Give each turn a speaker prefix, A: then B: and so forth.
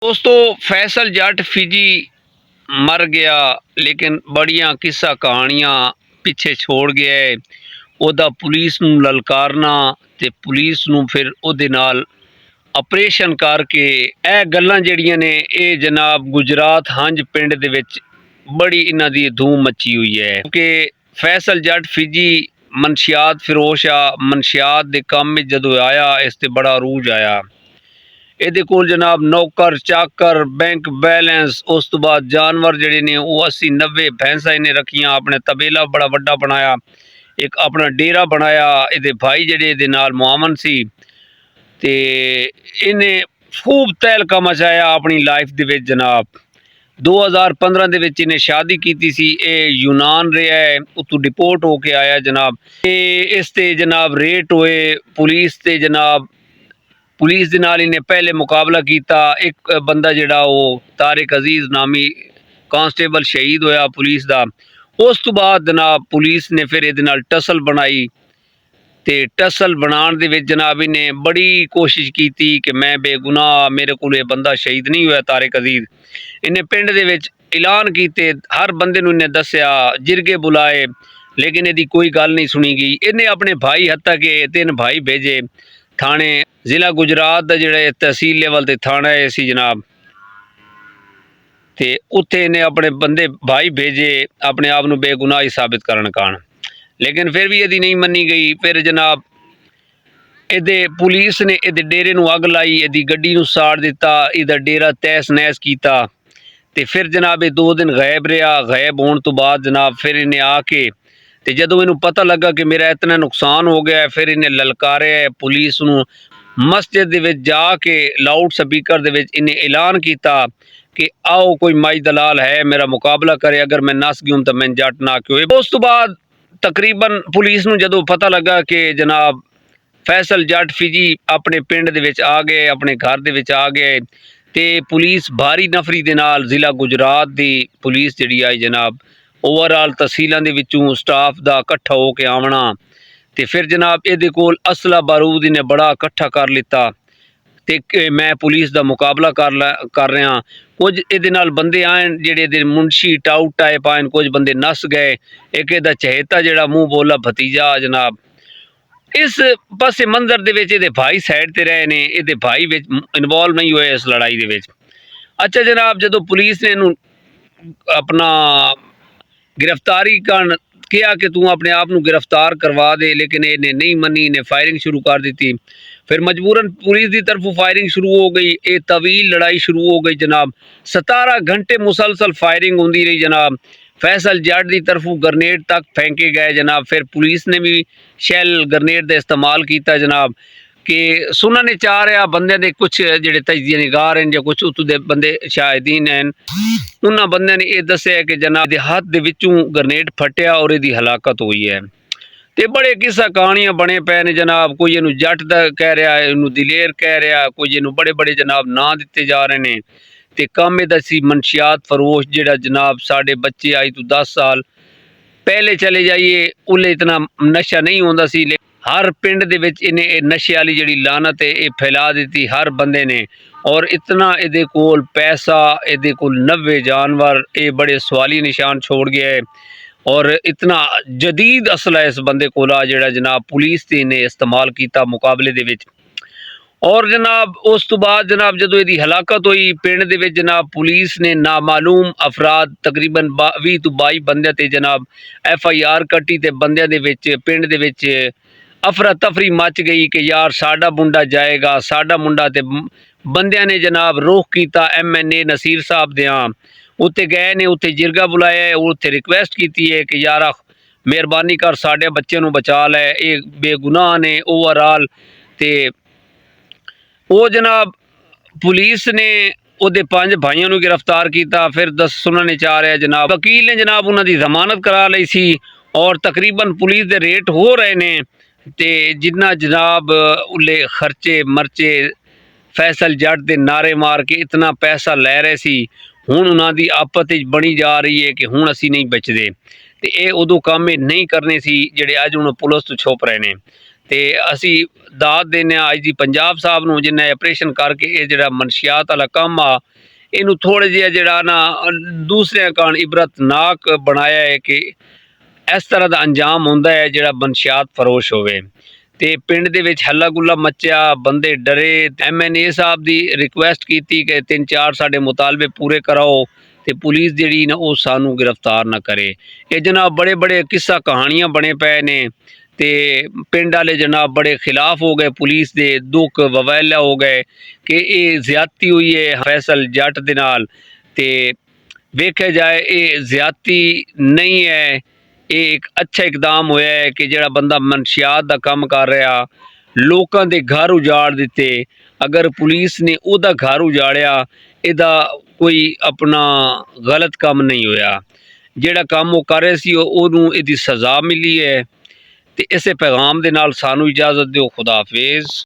A: दोस्तों फैसल जट फिजी मर गया लेकिन बड़िया किस्सा कहानियां पिछे छोड़ गया है। ਉਹਦਾ पुलिस ਨੂੰ ललकारना ते पुलिस ਨੂੰ फिर ਉਹਦੇ ਨਾਲ ਆਪਰੇਸ਼ਨ ਕਰਕੇ ਇਹ ਗੱਲਾਂ ਜਿਹੜੀਆਂ ਨੇ ਇਹ ਜਨਾਬ ਗੁਜਰਾਤ ਹੰਜ ਪਿੰਡ ਦੇ ਵਿੱਚ ਬੜੀ ਇਹਨਾਂ ਦੀ ਧੂਮ ਮੱਚੀ ਹੋਈ ਹੈ ਕਿ फैसल जट फिजी मनशियात फिरोश आ मनशियात के काम में जदों आया इस ते बड़ा अरूज आया। ਇਹਦੇ ਕੋਲ जनाब नौकर चाकर बैंक बैलेंस उस तो बाद जानवर ਜਿਹੜੇ ਨੇ ਉਹ 80-90 भैंसा इन्हें रखियां अपने तबेला बड़ा वड्डा बनाया एक अपना डेरा बनाया। ਇਹਦੇ भाई ਜਿਹੜੇ ਇਹਦੇ ਨਾਲ मुआवन सी ते इन्हें खूब तहलका मचाया अपनी लाइफ ਦੇ ਵਿੱਚ जनाब। 2015 ਦੇ ਵਿੱਚ ਇਹਨੇ शादी की सी ਇਹ यूनान रहा है उतों डिपोर्ट होके आया जनाब। इस ते जनाब रेट होए पुलिस ते जनाब पुलिस दे नाल इन्हें पहले मुकाबला किया। एक बंदा जिहड़ा वो तारिक अजीज नामी कांस्टेबल शहीद होया पुलिस दा। उस तो बाद जनाब पुलिस ने फिर इहदे नाल टसल बनाई ते टसल बनाने दे विच जनाब इन्हें बड़ी कोशिश की कि मैं बेगुनाह मेरे को ये बंदा शहीद नहीं होया तारिक अजीज। इन्हें पिंड दे विच ऐलान किए हर बंदे नूं इन्हें दस्सिया जिरगे बुलाए लेकिन यदि कोई गल नहीं सुनी गई। इन्हें अपने भाई हत्ता के 3 भाई भेजे थाने जिला गुजरात का जिहड़ा तहसील लेवल ते थाना है सी जनाब ते उत्थे इन्हें अपने बंदे भाई भेजे अपने आप नूं बेगुनाह ही साबित करन कान लेकिन फिर भी यदि नहीं मनी गई। फिर जनाब इहदे पुलिस ने इहदे डेरे नूं अग लाई इहदी गड्डी नूं साड़ दिता इहदा डेरा तहस नहस किया ते फिर जनाब ये 2 दिन गायब रहा। गायब होने तो बाद जनाब फिर इन्हें आके ते जदों इन्हूं पता लगा कि मेरा इतना नुकसान हो गया है फिर इन्हें ललकारिया पुलिस नूं मस्जिद दे विच जाके लाउड स्पीकर दे विच इन्हें ऐलान किया कि आओ कोई माई दलाल है मेरा मुकाबला करे अगर मैं नस गयूं तो मैं जट ना क्यों। उस तो बाद तकरीबन पुलिस नूं जदों पता लगा कि जनाब फैसल जट फिजी अपने पिंड दे विच आ गए अपने घर दे विच आ गए ते पुलिस भारी नफरी दे नाल जिला गुजरात दी पुलिस जिहड़ी आई जनाब ओवरऑल तहसीलों के विचों स्टाफ दा इकट्ठा होके आवना ते फिर जनाब इहदे कोल असला बारूद इन्हें बड़ा इकट्ठा कर लिता ते मैं पुलिस दा मुकाबला कर रहा। कुछ इहदे नाल बंदे आए जिहड़े इहदे मुंशी टाउट टाइप आए कुछ बंदे नस गए। एक इहदा चहेता जिहड़ा मूँह बोला भतीजा जनाब इस पासे मंजर दे विच इहदे भाई साइड ते रहे ने इहदे भाई विच इन्वॉल्व नहीं हुए इस लड़ाई दे विच। अच्छा जनाब जदों पुलिस ने इहनूं अपना गिरफ्तारी कर किया कि तू अपने आप नूं गिरफ्तार करवा दे लेकिन इन्हें नहीं मनी इन्हें फायरिंग शुरू कर दी। फिर मजबूरन पुलिस की तरफों फायरिंग शुरू हो गई। ये तवील लड़ाई शुरू हो गई जनाब 17 घंटे मुसलसल फायरिंग होती रही जनाब। फैसल जट की तरफों ग्रनेड तक फेंके गए जनाब। फिर पुलिस ने भी शैल ग्रनेड का इस्तेमाल किया जनाब कि सुनने चाह रहा बंदे दे कुछ जिहड़े तजदीद निगार हैं या कुछ उतों दे बंदे शाहिदीन हैं उन्होंने बंदे ने यह दस्सिया कि जनाब दे हाथ दे विचों ग्रनेड फटिया और इसकी हलाकत हुई है। ते बड़े किस्सा कहानियां बने पे ने जनाब। कोई इनू जट दा कह रहा है इनू दिलेर कह रहा कोई इनू बड़े बड़े जनाब ना दिते जा रहे ने ते काम इहदा सी मनशियात फरोश जिहड़ा जनाब साढ़े बच्चे आई तो 10 साल पहले चले जाइए उल्ले इतना नशा नहीं होंदा सी। हर पिंड दे विच इन्हें नशे वाली जिहड़ी लानत है ये फैला दी हर बंदे ने और इतना इहदे कोल पैसा इहदे कोल 90 जानवर ये बड़े सवाली निशान छोड़ गया है और इतना जदीद असला इस बंदे कोला जिहड़ा जनाब पुलिस ने इस्तेमाल किया मुकाबले दे विच। और जनाब उस तो बाद जनाब जदों इहदी हलाकत हुई पिंड दे विच जनाब पुलिस ने नामालूम अफराद तकरीबन 20 तो 22 बंदे ते जनाब FIR कट्टी ते बंदे दे विच पिंड दे विच अफरा तफरी मच गई कि यार साडा मुंडा जाएगा साडा मुंडा ते बंदियां ने जनाब रुख किया MNA नसीर साहब दियां उत्ते गए ने उत्ते जिरगा बुलाया है उत्ते रिक्वेस्ट की है कि यार मेहरबानी कर साडे बच्चे नूं बचा लै ये बेगुनाह ने ओवरऑल ते वो जनाब पुलिस ने उहदे 5 भाइयों नूं गिरफ्तार किया। फिर सुनने चाह रहा जनाब वकील ने जनाब उन्होंने जमानत करा ली सी और तकरीबन पुलिस के रेट हो रहे ने ते जिन्ना जनाब उल्ले खर्चे मरचे फैसल जट के नारे मार के इतना पैसा लै रहे सी हुण उन्हां दी आपत बनी जा रही है कि हुण असी नहीं बचदे ते ये उदों काम नहीं करने सी जिहड़े अज हुण पुलिस तो छुप रहे ने ਤੇ ਅਸੀਂ ਦਾਤ ਦਿੰਦੇ ਹਾਂ ਅੱਜ ਦੀ ਪੰਜਾਬ ਸਾਹਿਬ ਨੂੰ, ਜਿਨ੍ਹਾਂ ਆਪਰੇਸ਼ਨ ਕਰਕੇ ਇਹ ਜਿਹੜਾ ਮਨਸ਼ਿਆਤ ਵਾਲਾ ਕੰਮ ਆ ਇਹਨੂੰ ਥੋੜ੍ਹਾ ਜਿਹਾ ਜਿਹੜਾ ਨਾ ਦੂਸਰਿਆਂ ਕਾਰਨ ਇਬਰਤਨਾਕ ਬਣਾਇਆ ਹੈ ਕਿ ਇਸ ਤਰ੍ਹਾਂ ਦਾ ਅੰਜਾਮ ਹੁੰਦਾ ਹੈ ਜਿਹੜਾ ਮਨਸ਼ਿਆਤ ਫਰੋਸ਼ ਹੋਵੇ। ਤੇ ਪਿੰਡ ਦੇ ਵਿੱਚ ਹੱਲਾ ਗੁੱਲਾ ਮੱਚਿਆ, ਬੰਦੇ ਡਰੇ। MNA ਸਾਹਿਬ ਦੀ ਰਿਕੁਐਸਟ ਕੀਤੀ ਕਿ 3-4 ਸਾਡੇ ਮੁਤਾਲਬੇ ਪੂਰੇ ਕਰਾਓ ਤੇ ਪੁਲਿਸ ਜਿਹੜੀ ਨਾ ਉਹ ਸਾਨੂੰ ਗ੍ਰਿਫਤਾਰ ਨਾ ਕਰੇ। ਇਹ ਜਨਾਬ ਬੜੇ ਬੜੇ ਕਿੱਸਾ ਕਹਾਣੀਆਂ ਬਣੇ ਪਏ ਨੇ ਤੇ ਪਿੰਡ ਵਾਲੇ ਜਨਾਬ ਬੜੇ ਖਿਲਾਫ ਹੋ ਗਏ ਪੁਲਿਸ ਦੇ, ਦੁੱਖ ਵਵੈਲਾ ਹੋ ਗਏ ਕਿ ਇਹ ਜ਼ਿਆਦਤੀ ਹੋਈ ਹੈ ਫੈਸਲ ਜੱਟ ਦੇ ਨਾਲ। ਤੇ ਵੇਖਿਆ ਜਾਏ ਇਹ ਜ਼ਿਆਦਤੀ ਨਹੀਂ ਹੈ, ਇਹ ਇੱਕ ਅੱਛਾ ਇਕਦਾਮ ਹੋਇਆ ਹੈ ਕਿ ਜਿਹੜਾ ਬੰਦਾ ਮਨਸ਼ਿਆਤ ਦਾ ਕੰਮ ਕਰ ਰਿਹਾ, ਲੋਕਾਂ ਦੇ ਘਰ ਉਜਾੜ ਦਿੱਤੇ, ਅਗਰ ਪੁਲਿਸ ਨੇ ਉਹਦਾ ਘਰ ਉਜਾੜਿਆ ਇਹਦਾ ਕੋਈ ਆਪਣਾ ਗਲਤ ਕੰਮ ਨਹੀਂ ਹੋਇਆ। ਜਿਹੜਾ ਕੰਮ ਉਹ ਕਰ ਰਿਹਾ ਸੀ ਉਹਨੂੰ ਇਹਦੀ ਸਜ਼ਾ ਮਿਲੀ ਹੈ। ਤੇ ਇਸੇ ਪੈਗਾਮ ਦੇ ਨਾਲ ਸਾਨੂੰ ਇਜਾਜ਼ਤ ਦਿਓ। ਖੁਦਾ ਹਾਫਿਜ਼।